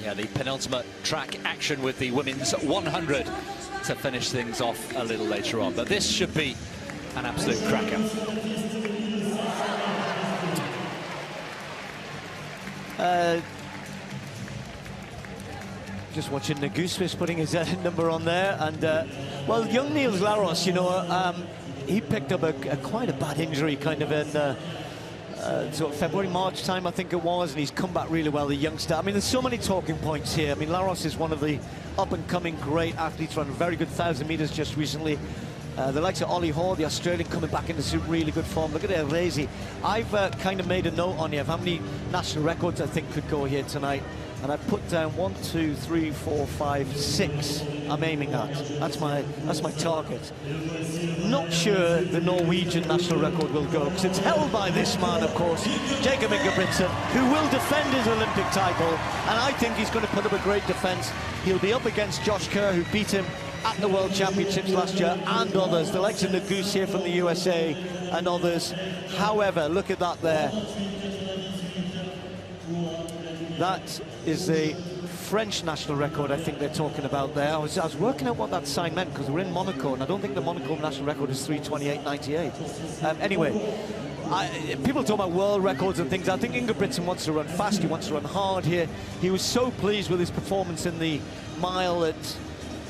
Yeah, the penultimate track action with the women's 100 to finish things off a little later on. But this should be an absolute cracker. Just watching Neguswis putting his number on there, and well, young Niels Laros, you know, he picked up quite a bad injury kind of in sort of February, March time, I think it was, and he's come back really well, the youngster. I mean, there's so many talking points here. I mean, Laros is one of the up-and-coming great athletes, run a very good 1,000 meters just recently. The likes of Ollie Hoare, the Australian, coming back into some really good form. Look at it, lazy. I've kind of made a note on here of how many national records I think could go here tonight. And I put down 1, 2, 3, 4, 5, 6. I'm aiming at. That's my target. Not sure the Norwegian national record will go, because it's held by this man, of course, Jakob Ingebrigtsen, who will defend his Olympic title. And I think he's going to put up a great defence. He'll be up against Josh Kerr, who beat him at the World Championships last year, and others, the likes of Negus here from the USA and others. However, look at that there. That is the French national record I think they're talking about there. I was working out what that sign meant, because we're in Monaco, and I don't think the Monaco national record is 3:28.98. Anyway, people talk about world records and things. I think Ingebrigtsen wants to run fast, he wants to run hard here. He was so pleased with his performance in the mile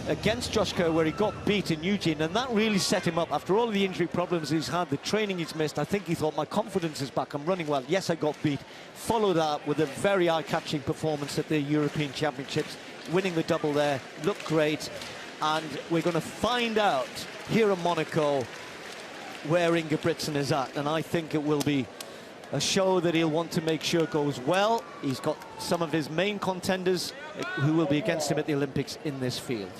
against Josh Kerr, where he got beat in Eugene, and that really set him up. After all of the injury problems he's had, the training he's missed, I think he thought, my confidence is back, I'm running well. Yes, I got beat. Followed up with a very eye-catching performance at the European Championships, winning the double there, looked great. And we're going to find out here in Monaco where Ingebrigtsen is at, and I think it will be a show that he'll want to make sure goes well. He's got some of his main contenders who will be against him at the Olympics in this field.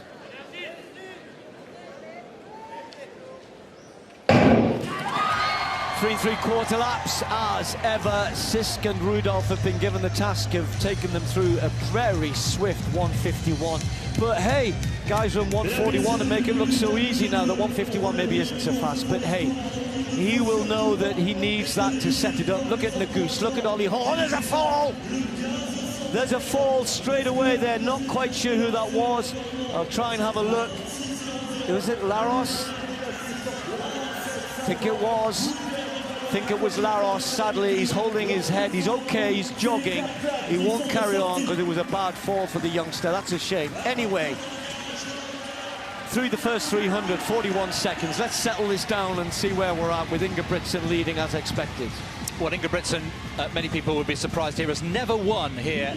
3 3/4 laps as ever. Sisk and Rudolph have been given the task of taking them through a very swift 1:51. But hey, guys run 1:41 and make it look so easy now that 1:51 maybe isn't so fast. But hey, he will know that he needs that to set it up. Look at Negus, look at Ollie Hoare. Oh, there's a fall! There's a fall straight away there. Not quite sure who that was. I'll try and have a look. Was it Laros? I think it was. I think it was Laros. Sadly, he's holding his head. He's okay, he's jogging. He won't carry on because it was a bad fall for the youngster. That's a shame. Anyway, through the first 300, 41 seconds. Let's settle this down and see where we're at with Ingebrigtsen leading as expected. Well, Ingebrigtsen, many people would be surprised here, has never won here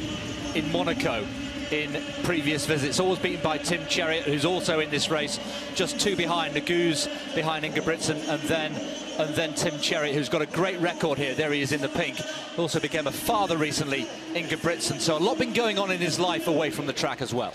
in Monaco in previous visits. Always beaten by Tim Cheruiyot, who's also in this race, just 2 behind. Negus behind Ingebrigtsen, and then Tim Cheruiyot, who's got a great record here. There he is in the pink. Also became a father recently, Ingebrigtsen. So a lot been going on in his life away from the track as well.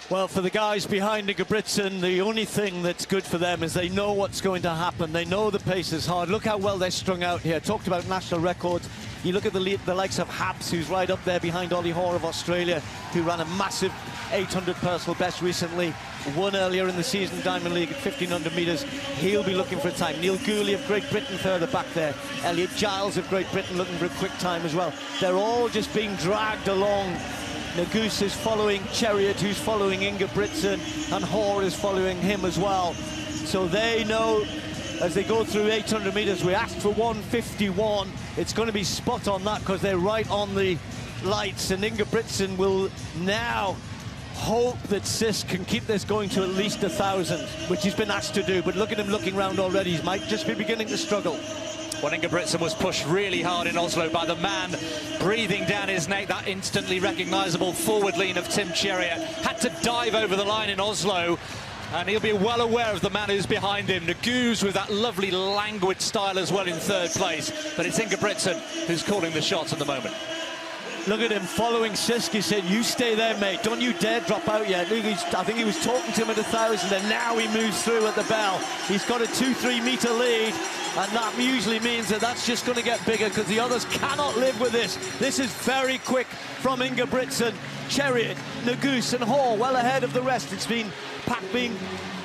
Well, for the guys behind Ingebrigtsen, the only thing that's good for them is they know what's going to happen. They know the pace is hard. Look how well they're strung out here. Talked about national records. You look at the likes of Haps, who's right up there behind Ollie Hoare of Australia, who ran a massive 800 personal best recently. Won earlier in the season, Diamond League at 1,500 metres. He'll be looking for a time. Neil Gooley of Great Britain further back there. Elliot Giles of Great Britain looking for a quick time as well. They're all just being dragged along. Negus is following Cheruiyot, who's following Ingebrigtsen, and Hoare is following him as well. So they know as they go through 800 metres, we asked for 1:51. It's going to be spot on that because they're right on the lights, and Ingebrigtsen will now hope that Sisk can keep this going to at least 1,000, which he's been asked to do. But look at him looking round already. He might just be beginning to struggle. Well, Ingebrigtsen was pushed really hard in Oslo by the man breathing down his neck. That instantly recognisable forward lean of Tim Cheruiyot. Had to dive over the line in Oslo, and he'll be well aware of the man who's behind him. Negus with that lovely languid style as well in 3rd place. But it's Ingebrigtsen who's calling the shots at the moment. Look at him following Sisk. He said, you stay there, mate. Don't you dare drop out yet. I think he was talking to him at 1,000, and now he moves through at the bell. He's got a 2-3 metre lead, and that usually means that that's just going to get bigger because the others cannot live with this. This is very quick from Ingebrigtsen. Cheruiyot, Negus and Hoare well ahead of the rest. It's been Pack being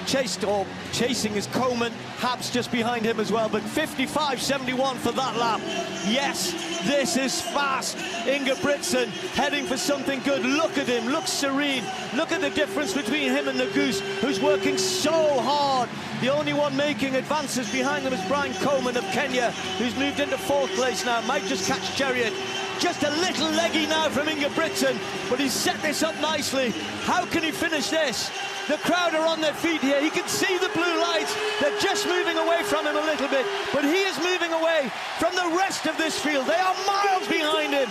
chased, or chasing is Coleman. Haps just behind him as well, but 55.71 for that lap. Yes, This is fast. Ingebrigtsen heading for something good. Look at him, looks serene. Look at the difference between him and the Goose, who's working so hard. The only one making advances behind them is Brian Coleman of Kenya, who's moved into 4th place now. Might just catch Chariot. Just a little leggy now from Ingebrigtsen, but he's set this up nicely. How can he finish this? The crowd are on their feet here. He can see the blue lights. They're just moving away from him a little bit, but he is moving away from the rest of this field. They are miles behind him.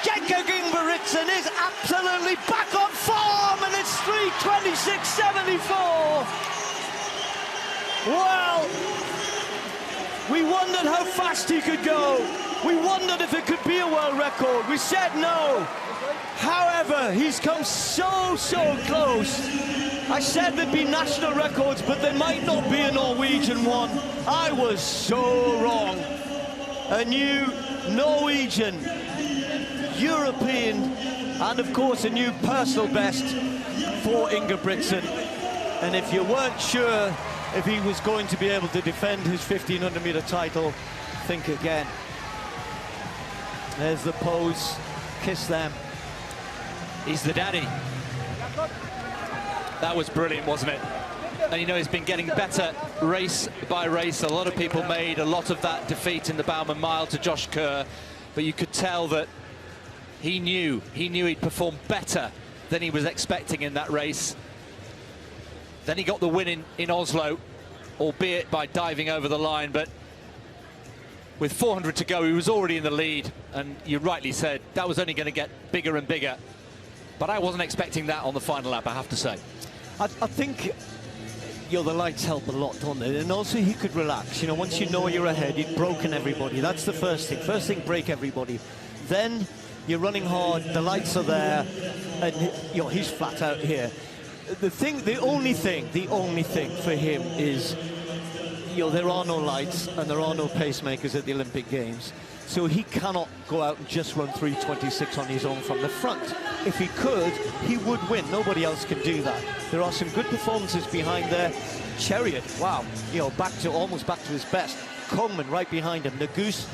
Jakob Ingebrigtsen is absolutely back on form, and it's 3:26.74. Well, we wondered how fast he could go. We wondered if it could be a world record. We said no. However, he's come so close. I said there'd be national records, but there might not be a Norwegian one. I was so wrong. A new Norwegian, European, and of course a new personal best for Ingebrigtsen. And if you weren't sure if he was going to be able to defend his 1500-meter title, think again. There's the pose. Kiss them. He's the daddy. That was brilliant, wasn't it? And you know, he's been getting better race by race. A lot of people made a lot of that defeat in the Bowman Mile to Josh Kerr, but you could tell that he knew he'd perform better than he was expecting in that race. Then he got the win in Oslo, albeit by diving over the line, but with 400 to go, he was already in the lead, and you rightly said that was only going to get bigger and bigger. But I wasn't expecting that on the final lap, I have to say. I think, you know, the lights help a lot, don't they? And also he could relax. You know, once you know you're ahead, you've broken everybody. That's the first thing. First thing, break everybody. Then you're running hard, the lights are there, and you know, he's flat out here. The only thing for him is, you know, there are no lights and there are no pacemakers at the Olympic Games, so he cannot go out and just run 3:26 on his own from the front. If he could, he would win. Nobody else can do that. There are some good performances behind there. Chariot, wow, you know, almost back to his best. Coleman right behind him. The Goose,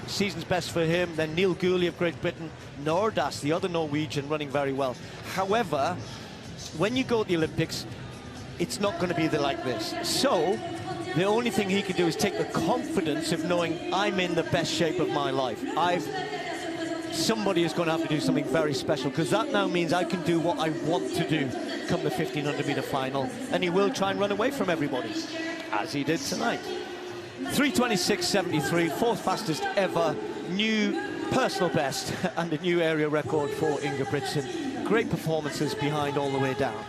season's best for him. Then Neil Gooley of Great Britain. Nordas, the other Norwegian, running very well. However, when you go to the Olympics, it's not going to be like this. So the only thing he can do is take the confidence of knowing I'm in the best shape of my life. Somebody is going to have to do something very special, because that now means I can do what I want to do come the 1500-meter final, and he will try and run away from everybody, as he did tonight. 3:26.73, 4th fastest ever, new personal best, and a new area record for Ingebrigtsen. Great performances behind all the way down.